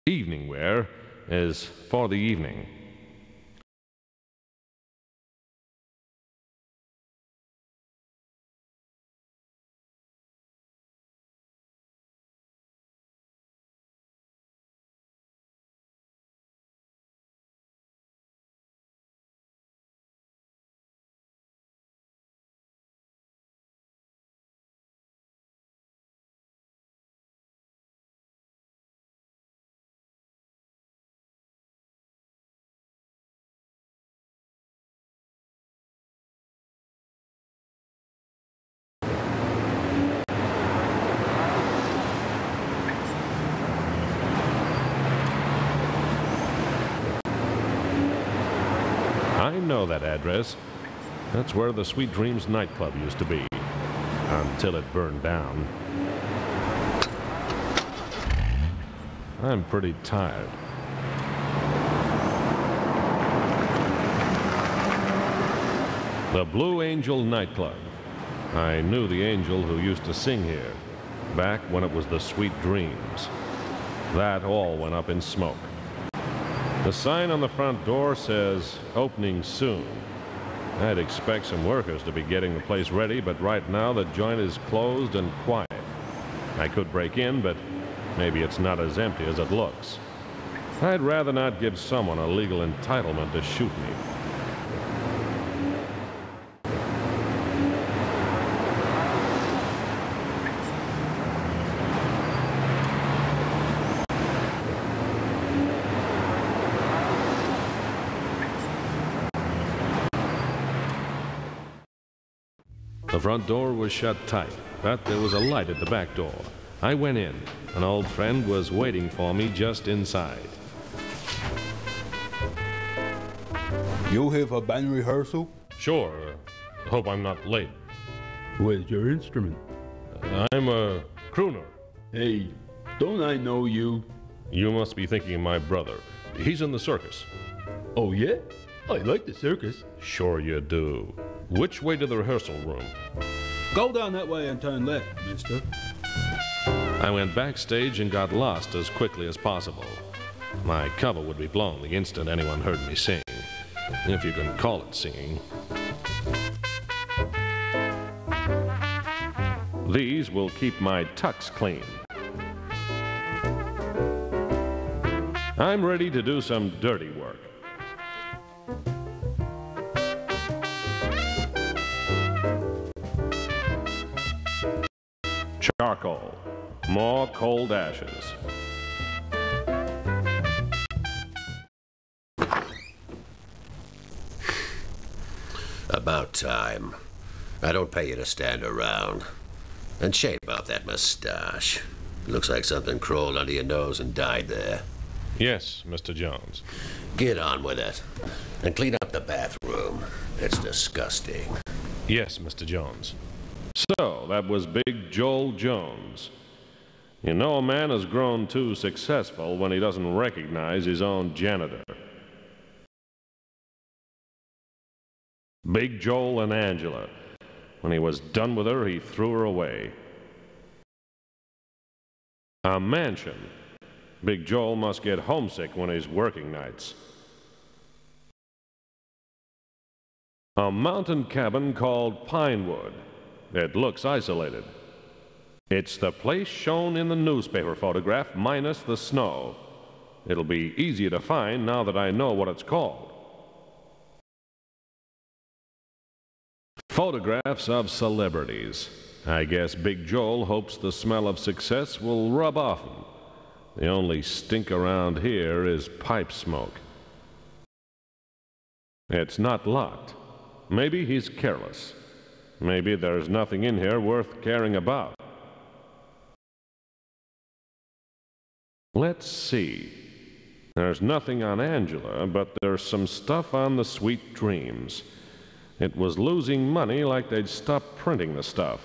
Evening wear is for the evening. I know that address. That's where the Sweet Dreams nightclub used to be, until it burned down. I'm pretty tired. The Blue Angel nightclub. I knew the angel who used to sing here, back when it was the Sweet Dreams. That all went up in smoke. The sign on the front door says, "Opening soon." I'd expect some workers to be getting the place ready, but right now the joint is closed and quiet. I could break in, but maybe it's not as empty as it looks. I'd rather not give someone a legal entitlement to shoot me. The front door was shut tight, but there was a light at the back door. I went in. An old friend was waiting for me just inside. You here for band rehearsal? Sure. Hope I'm not late. Where's your instrument? I'm a crooner. Hey, don't I know you? You must be thinking of my brother. He's in the circus. Oh yeah? I like the circus. Sure you do. Which way to the rehearsal room? Go down that way and turn left, mister. I went backstage and got lost as quickly as possible. My cover would be blown the instant anyone heard me sing, if you can call it singing. These will keep my tux clean. I'm ready to do some dirty work. Charcoal, more cold ashes. About time. I don't pay you to stand around. And shave off that mustache. Looks like something crawled under your nose and died there. Yes, Mr. Jones. Get on with it. And clean up the bathroom. It's disgusting. Yes, Mr. Jones. So, that was Big Joel Jones. You know, a man has grown too successful when he doesn't recognize his own janitor. Big Joel and Angela. When he was done with her, he threw her away. A mansion. Big Joel must get homesick when he's working nights. A mountain cabin called Pinewood. It looks isolated. It's the place shown in the newspaper photograph minus the snow. It'll be easier to find now that I know what it's called. Photographs of celebrities. I guess Big Joel hopes the smell of success will rub off him. The only stink around here is pipe smoke. It's not locked. Maybe he's careless. Maybe there's nothing in here worth caring about. Let's see. There's nothing on Angela, but there's some stuff on the Sweet Dreams. It was losing money like they'd stopped printing the stuff.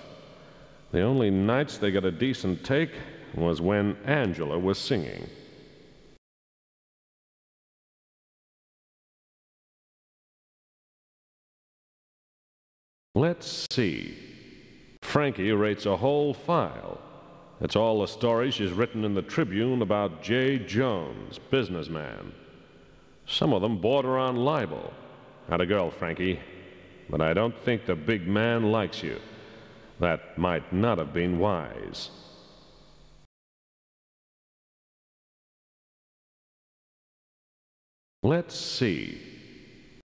The only nights they got a decent take was when Angela was singing. Let's see. Frankie rates a whole file. It's all the stories she's written in the Tribune about J. Jones, businessman. Some of them border on libel. Not a girl, Frankie, but I don't think the big man likes you. That might not have been wise. Let's see.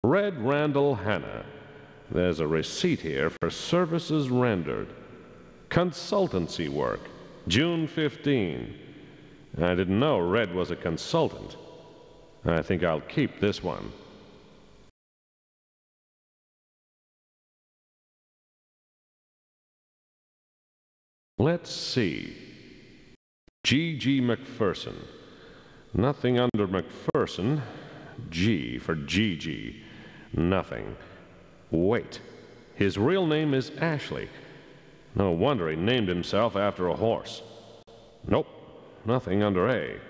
Red Randall Hanna. There's a receipt here for services rendered. Consultancy work, June 15. I didn't know Red was a consultant. I think I'll keep this one. Let's see. G.G. McPherson. Nothing under McPherson. G for G.G. Nothing. Wait. His real name is Ashley. No wonder he named himself after a horse. Nope. Nothing under A.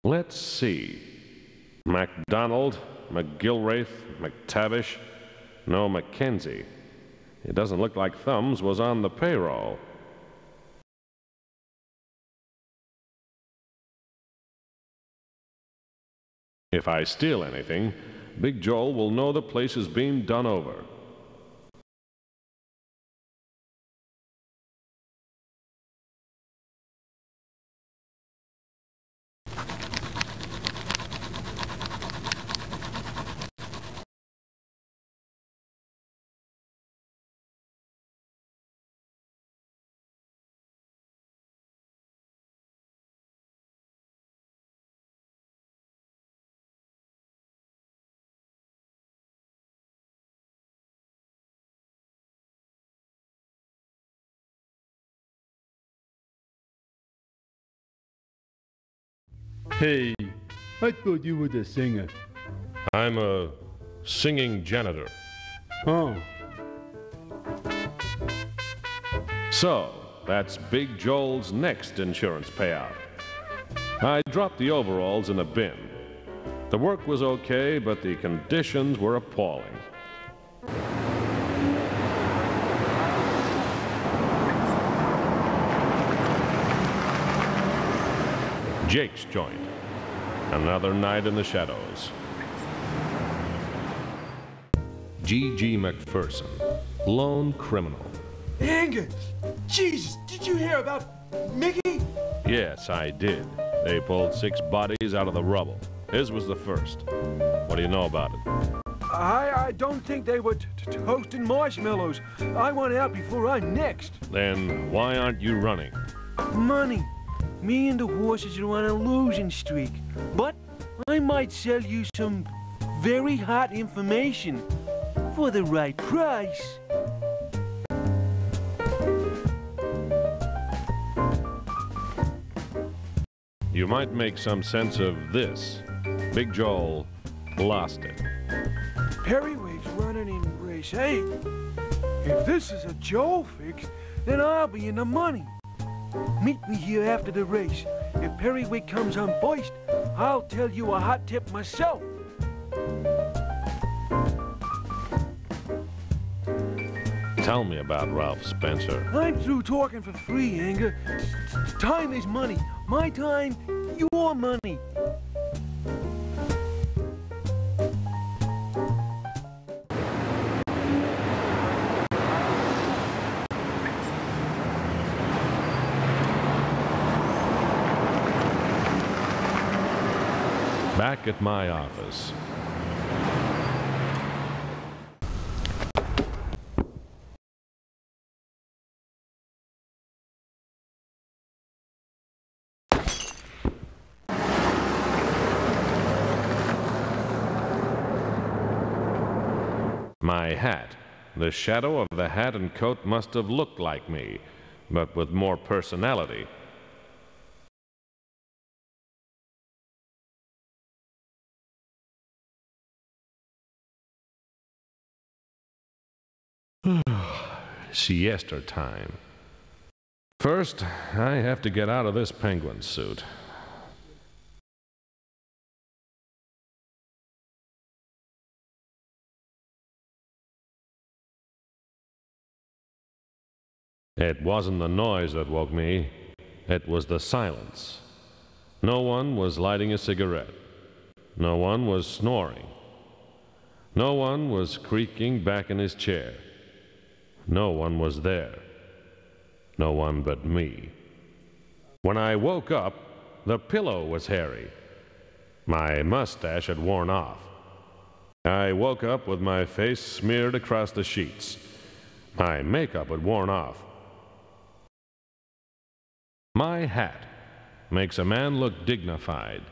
Let's see. MacDonald, McGilwraith, McTavish. No Mackenzie. It doesn't look like Thumbs was on the payroll. If I steal anything, Big Joel will know the place is being done over. Hey, I thought you were the singer. I'm a singing janitor. Oh. So, that's Big Joel's next insurance payout. I dropped the overalls in a bin. The work was okay, but the conditions were appalling. Jake's joint. Another night in the shadows. G.G. McPherson, lone criminal. Anger! Jesus, did you hear about Mickey? Yes, I did. They pulled 6 bodies out of the rubble. His was the first. What do you know about it? I don't think they were toasting marshmallows. I want out before I'm next. Then why aren't you running? Money. Me and the horses are on a losing streak. But I might sell you some very hot information for the right price. You might make some sense of this. Big Joel lost it. Periwig's running in race 8. If this is a Joel fix, then I'll be in the money. Meet me here after the race. If Periwig comes on first, I'll tell you a hot tip myself. Tell me about Ralph Spencer. I'm through talking for free, Anger. Time is money. My time, your money. Back at my office. My hat. The shadow of the hat and coat must have looked like me, but with more personality. Siesta time. First, I have to get out of this penguin suit. It wasn't the noise that woke me. It was the silence. No one was lighting a cigarette. No one was snoring. No one was creaking back in his chair. No one was there. No one but me. When I woke up, the pillow was hairy. My mustache had worn off. I woke up with my face smeared across the sheets. My makeup had worn off. My hat makes a man look dignified.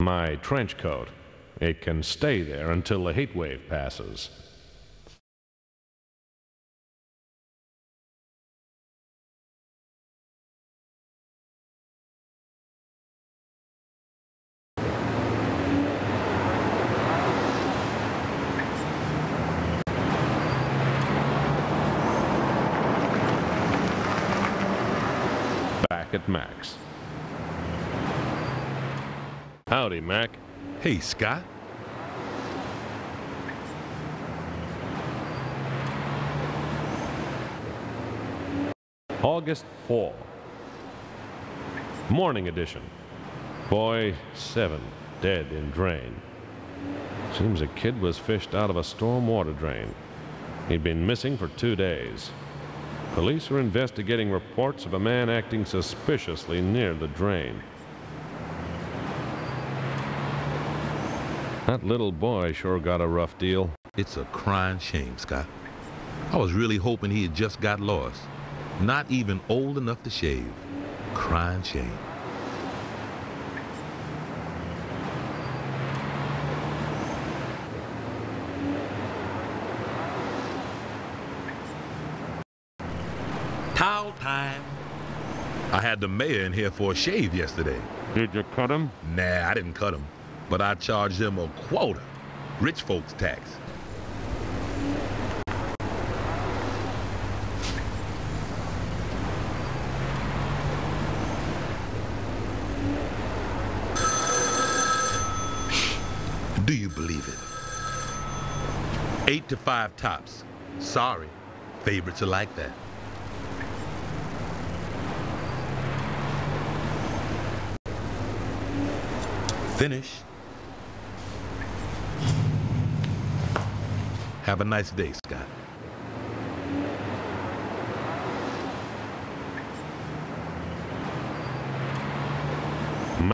My trench coat, it can stay there until the heat wave passes. Back at Mac's. Howdy, Mac. Hey, Scott. August 4. Morning edition. Boy 7 dead in drain. Seems a kid was fished out of a storm water drain. He'd been missing for 2 days. Police are investigating reports of a man acting suspiciously near the drain. That little boy sure got a rough deal. It's a crying shame, Scott. I was really hoping he had just got lost. Not even old enough to shave. Crying shame. Towel time. I had the mayor in here for a shave yesterday. Did you cut him? Nah, I didn't cut him. But I charged him a quota. Rich folks tax. Do you believe it? 8 to 5 tops. Sorry. Favorites are like that. Finish. Have a nice day, Scott.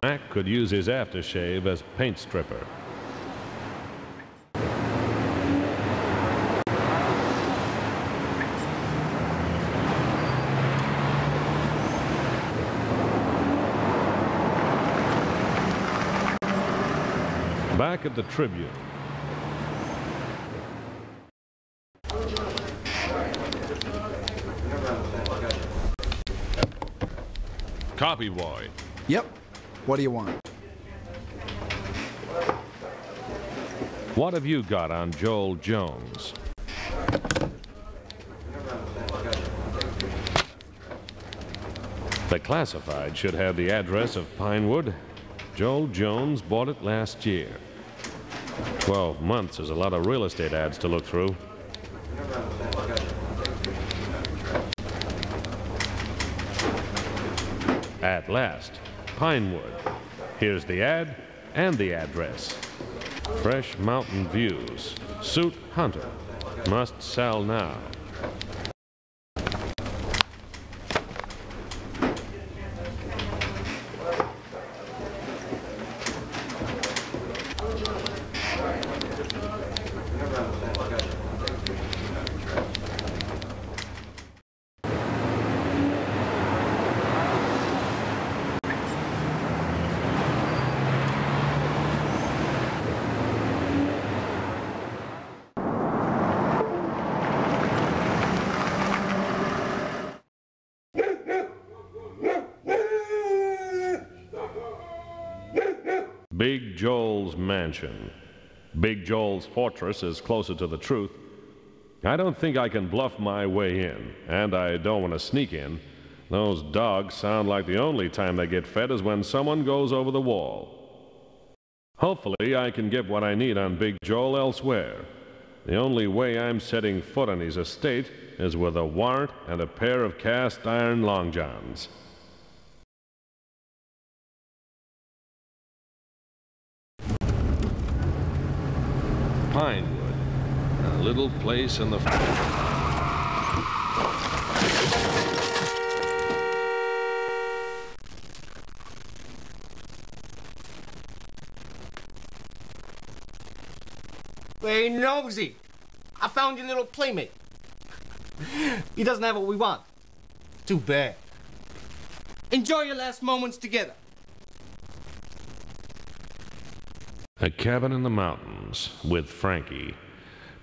Mac could use his aftershave as paint stripper. Back at the Tribune. Copy boy. Yep. What do you want? What have you got on Joel Jones? The classified should have the address of Pinewood. Joel Jones bought it last year. 12 months is a lot of real estate ads to look through. At last, Pinewood. Here's the ad and the address. Fresh mountain views. Suit Hunter. Must sell now. Big Joel's mansion. Big Joel's fortress is closer to the truth. I don't think I can bluff my way in, and I don't want to sneak in. Those dogs sound like the only time they get fed is when someone goes over the wall. Hopefully, I can get what I need on Big Joel elsewhere. The only way I'm setting foot on his estate is with a warrant and a pair of cast iron long johns. Pinewood, a little place in the... Hey, Nosy, I found your little playmate. He doesn't have what we want. Too bad. Enjoy your last moments together. A cabin in the mountains with Frankie.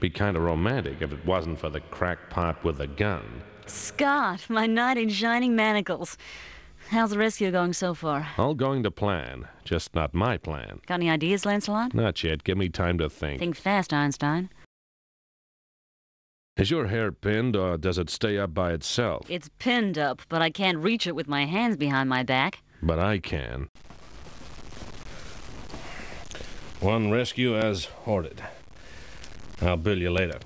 Be kind of romantic if it wasn't for the crackpot with the gun. Scott, my knight in shining manacles. How's the rescue going so far? All going to plan, just not my plan. Got any ideas, Lancelot? Not yet. Give me time to think. Think fast, Einstein. Is your hair pinned, or does it stay up by itself? It's pinned up, but I can't reach it with my hands behind my back. But I can. One rescue as ordered. I'll bill you later.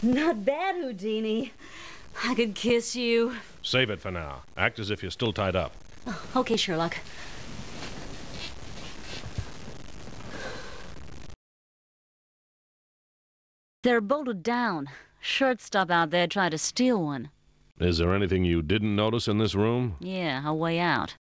Not bad, Houdini. I could kiss you. Save it for now. Act as if you're still tied up. Oh, okay, Sherlock. They're bolted down. Shortstop out there tried to steal one. Is there anything you didn't notice in this room? Yeah, a way out.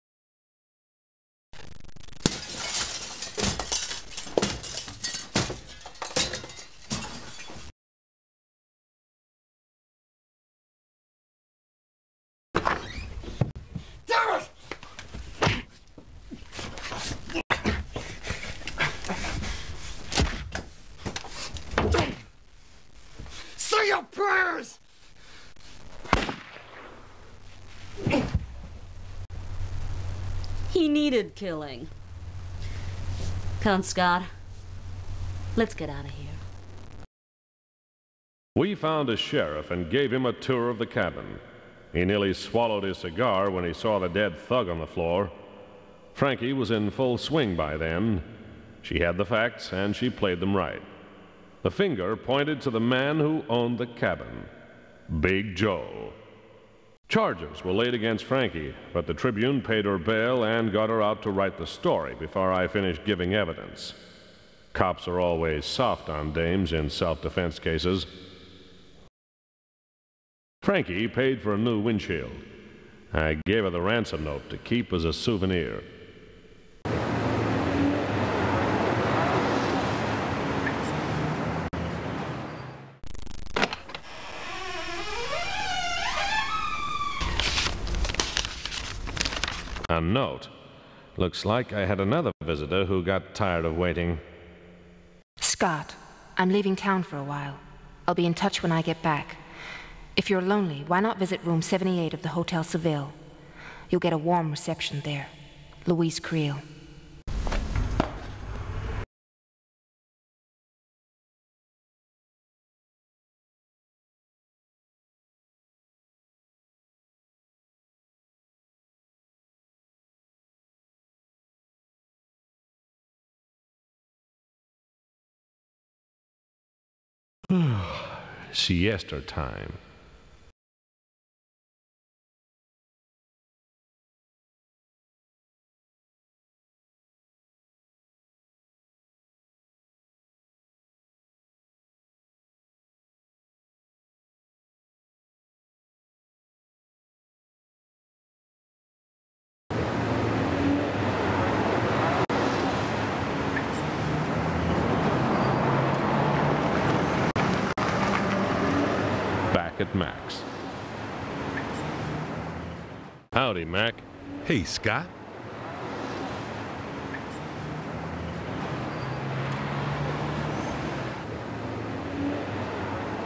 Say your prayers! He needed killing. Count Scott, let's get out of here. We found a sheriff and gave him a tour of the cabin. He nearly swallowed his cigar when he saw the dead thug on the floor. Frankie was in full swing by then. She had the facts, and she played them right. The finger pointed to the man who owned the cabin, Big Joe. Charges were laid against Frankie, but the Tribune paid her bail and got her out to write the story before I finished giving evidence. Cops are always soft on dames in self-defense cases. Frankie paid for a new windshield. I gave her the ransom note to keep as a souvenir. A note. Looks like I had another visitor who got tired of waiting. Scott, I'm leaving town for a while. I'll be in touch when I get back. If you're lonely, why not visit room 78 of the Hotel Seville? You'll get a warm reception there. Louise Creel. Siesta time. At Mac's. Howdy, Mac. Hey, Scott.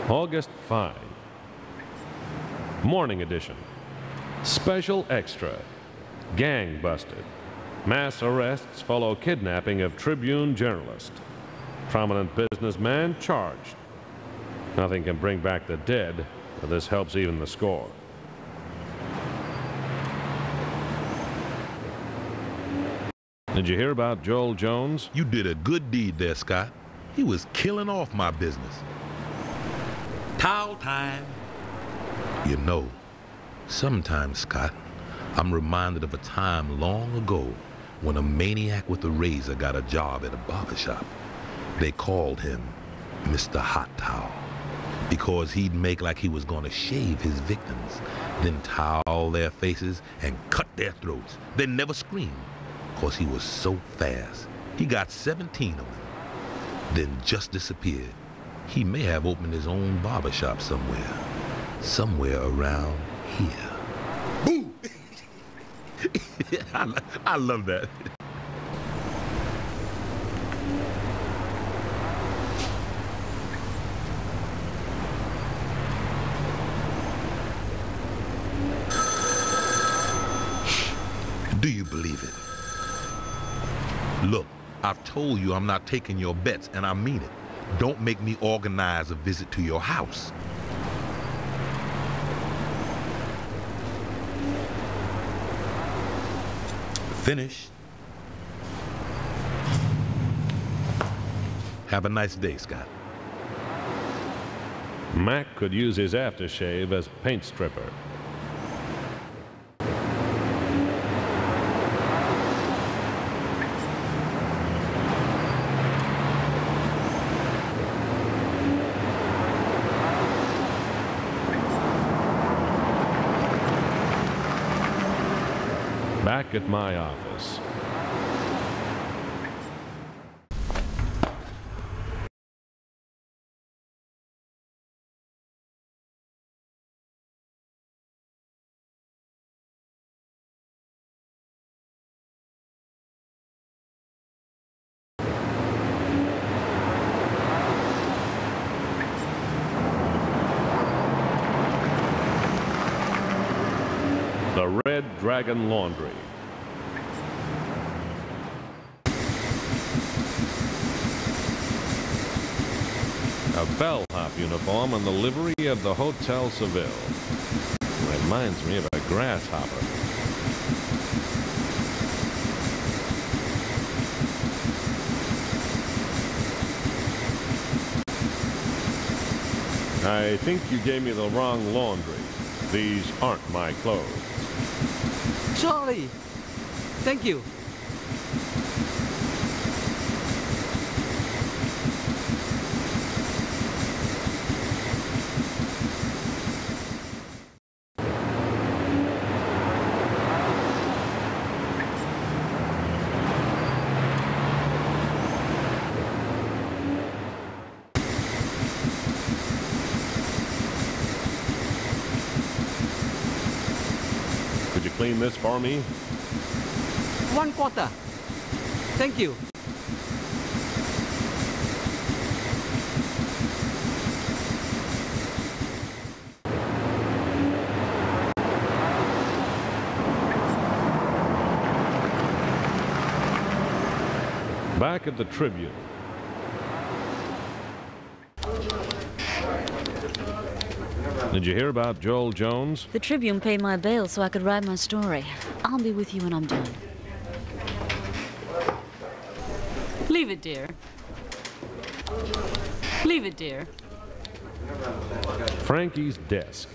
August 5. Morning edition. Special extra. Gang busted. Mass arrests follow kidnapping of Tribune journalist. Prominent businessman charged. Nothing can bring back the dead, but this helps even the score. Did you hear about Joel Jones? You did a good deed there, Scott. He was killing off my business. Towel time. You know, sometimes, Scott, I'm reminded of a time long ago when a maniac with a razor got a job at a barbershop. They called him Mr. Hot Towel because he'd make like he was going to shave his victims, then towel their faces and cut their throats, then never scream because he was so fast. He got 17 of them, then just disappeared. He may have opened his own barbershop somewhere around here. Boo! I love that. Do you believe it? Look, I've told you I'm not taking your bets, and I mean it. Don't make me organize a visit to your house. Finished. Have a nice day, Scott. Mac could use his aftershave as paint stripper. Back at my office. The Red Dragon Laundry. A bellhop uniform and the livery of the Hotel Seville. Reminds me of a grasshopper. I think you gave me the wrong laundry. These aren't my clothes. Charlie! Thank you. Clean this for me? 1/4. Thank you. Back at the Tribune. Did you hear about Joel Jones? The Tribune paid my bail so I could write my story. I'll be with you when I'm done. Leave it, dear. Leave it, dear. Frankie's desk.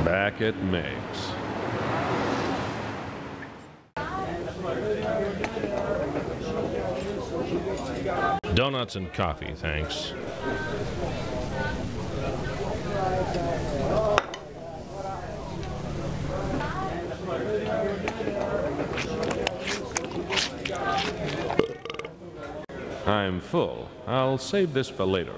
Back at Meg's. Donuts and coffee, thanks. I'm full. I'll save this for later.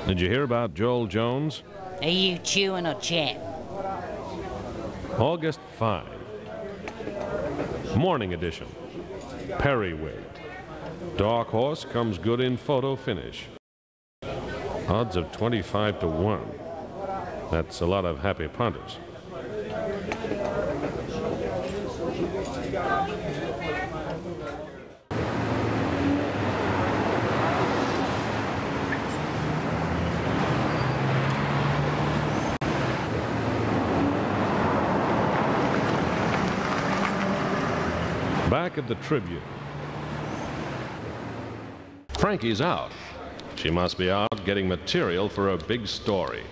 Did you hear about Joel Jones? Are you chewing or chatting? August 5. Morning edition. Periwig. Dark horse comes good in photo finish. Odds of 25 to 1. That's a lot of happy punters. Back at the Tribune. Frankie's out. She must be out getting material for a big story.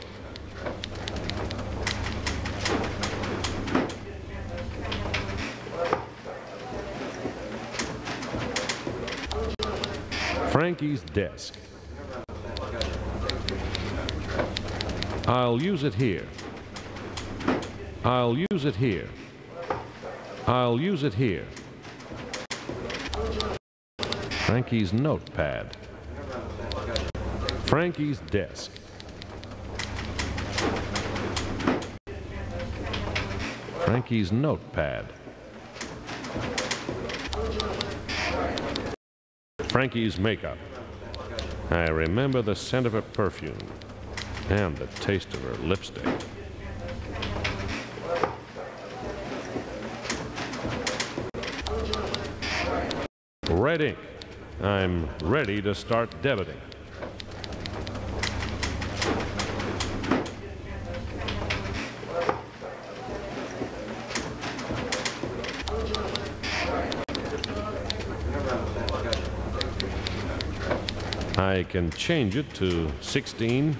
Frankie's desk. I'll use it here. I'll use it here. I'll use it here. Frankie's notepad. Frankie's desk. Frankie's notepad. Frankie's makeup. I remember the scent of her perfume and the taste of her lipstick. Red ink. I'm ready to start debiting. I can change it to 16,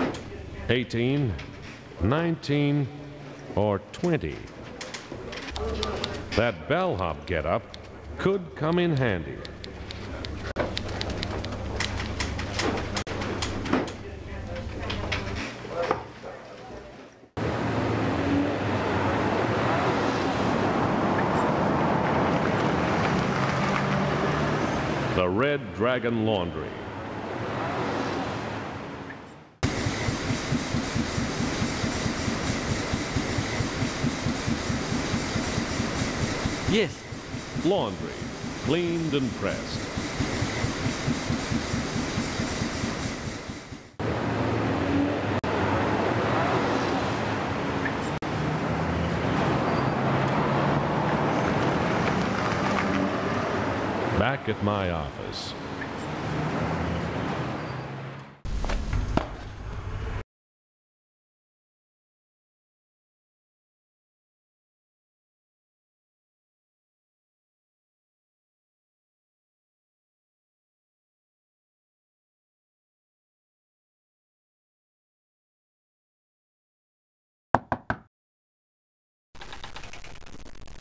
18, 19, or 20. That bellhop getup could come in handy. The Red Dragon Laundry. Yes. Laundry, cleaned and pressed. Back at my office.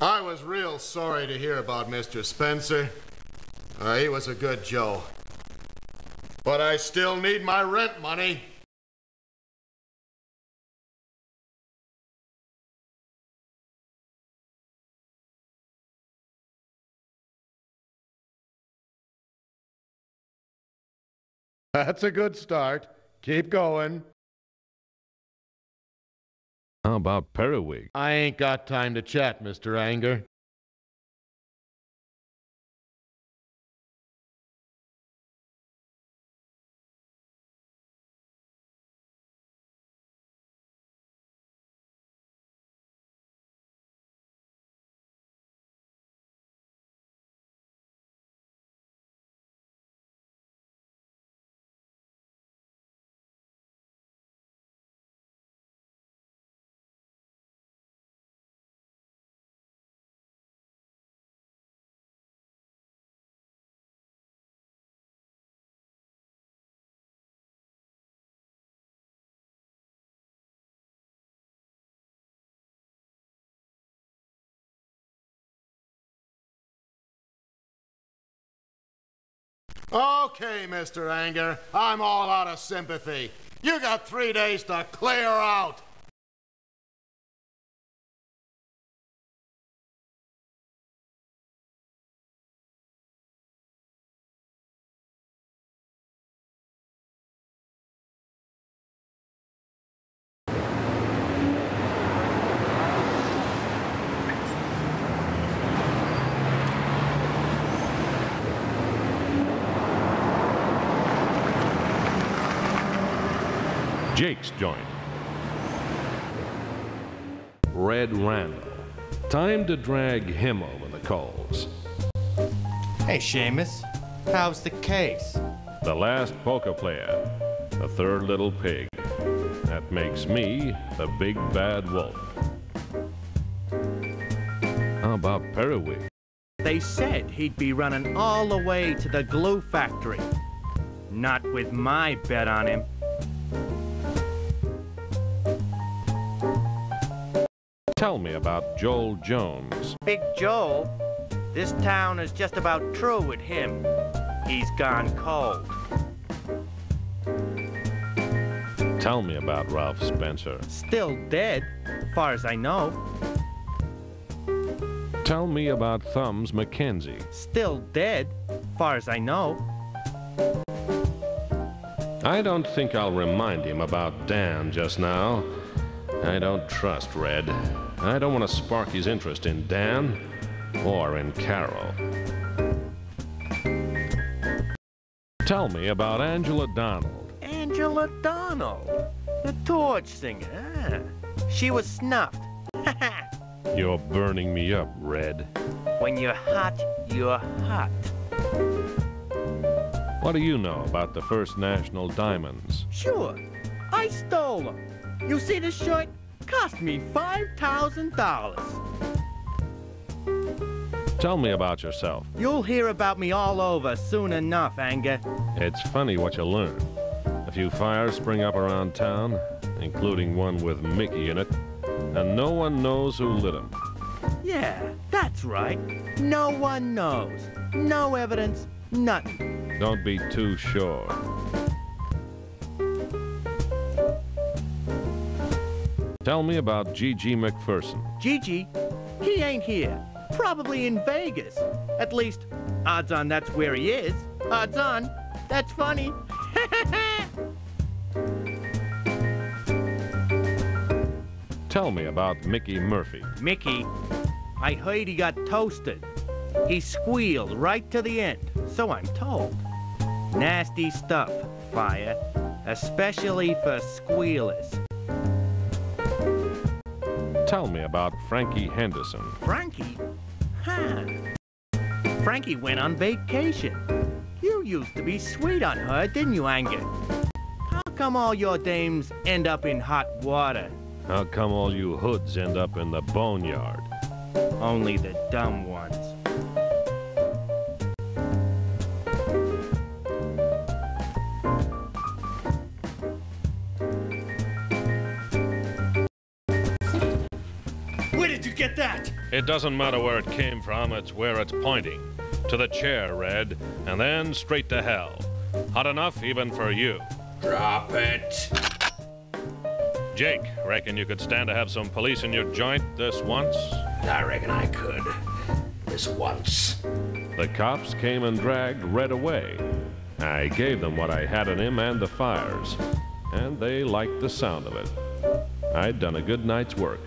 I was real sorry to hear about Mr. Spencer. He was a good Joe. But I still need my rent money. That's a good start. Keep going. How about Periwig? I ain't got time to chat, Mr. Anger. Okay, Mr. Anger, I'm all out of sympathy. You got 3 days to clear out. Jake's joint. Red Randall. Time to drag him over the coals. Hey, Seamus. How's the case? The last poker player. The third little pig. That makes me the big bad wolf. How about Periwick? They said he'd be running all the way to the glue factory. Not with my bet on him. Tell me about Joel Jones. Big Joel? This town is just about true with him. He's gone cold. Tell me about Ralph Spencer. Still dead, far as I know. Tell me about Thumbs McKenzie. Still dead, far as I know. I don't think I'll remind him about Dan just now. I don't trust Red. I don't want to spark his interest in Dan or in Carol. Tell me about Angela Donald. Angela Donald, the torch singer. Ah, she was snuffed. You're burning me up, Red. When you're hot, you're hot. What do you know about the First National Diamonds? Sure, I stole them. You see this shirt? Cost me $5,000. Tell me about yourself. You'll hear about me all over soon enough, Anger. It's funny what you learn. A few fires spring up around town, including one with Mickey in it, and no one knows who lit them. Yeah, that's right. No one knows. No evidence, nothing. Don't be too sure. Tell me about Gigi McPherson. Gigi? He ain't here. Probably in Vegas. At least, odds on that's where he is. Odds on. That's funny. Tell me about Mickey Murphy. Mickey? I heard he got toasted. He squealed right to the end, so I'm told. Nasty stuff, Fire. Especially for squealers. Tell me about Frankie Henderson. Frankie? Huh. Frankie went on vacation. You used to be sweet on her, didn't you, Anger? How come all your dames end up in hot water? How come all you hoods end up in the boneyard? Only the dumb ones. Where did you get that? It doesn't matter where it came from, it's where it's pointing. To the chair, Red, and then straight to hell. Hot enough even for you. Drop it. Jake, reckon you could stand to have some police in your joint this once? I reckon I could. This once. The cops came and dragged Red away. I gave them what I had in him and the fires, and they liked the sound of it. I'd done a good night's work.